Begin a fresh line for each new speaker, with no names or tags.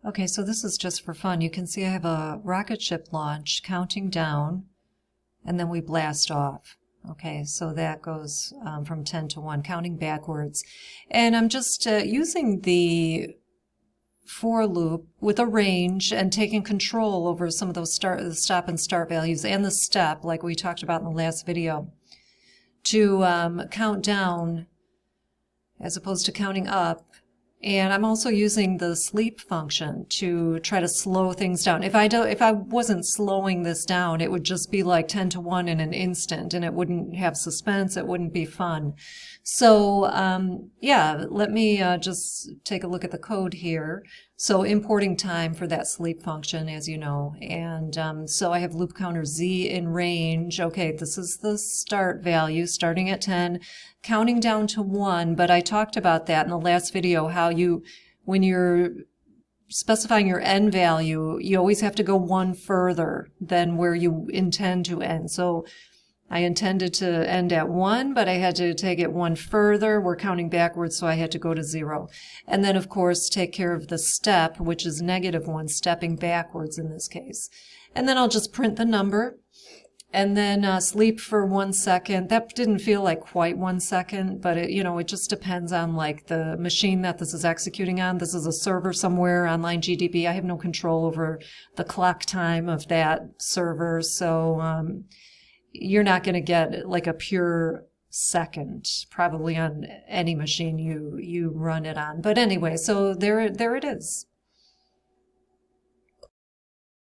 Okay, so this is just for fun. You can see I have a rocket ship launch counting down, and then we blast off. Okay, so that goes from 10 to 1, counting backwards. And I'm just using the for loop with a range and taking control over some of those stop and start values and the step, like we talked about in the last video, to count down as opposed to counting up. And I'm also using the sleep function to try to slow things down. If I wasn't slowing this down, it would just be like 10 to 1 in an instant, and it wouldn't have suspense. It wouldn't be fun. So, yeah, let me just take a look at the code here. So importing time for that sleep function, as you know. And so I have loop counter Z in range. Okay, this is the start value, starting at 10, counting down to 1. But I talked about that in the last video, how when you're specifying your end value, you always have to go 1 further than where you intend to end. So I intended to end at 1, but I had to take it 1 further. We're counting backwards, so I had to go to 0. And then, of course, take care of the step, which is -1, stepping backwards in this case. And then I'll just print the number, and then sleep for 1 second. That didn't feel like quite 1 second, but it just depends on like the machine that this is executing on. This is a server somewhere, online GDB. I have no control over the clock time of that server, so you're not going to get like a pure second probably on any machine you run it on. But anyway, so there it is.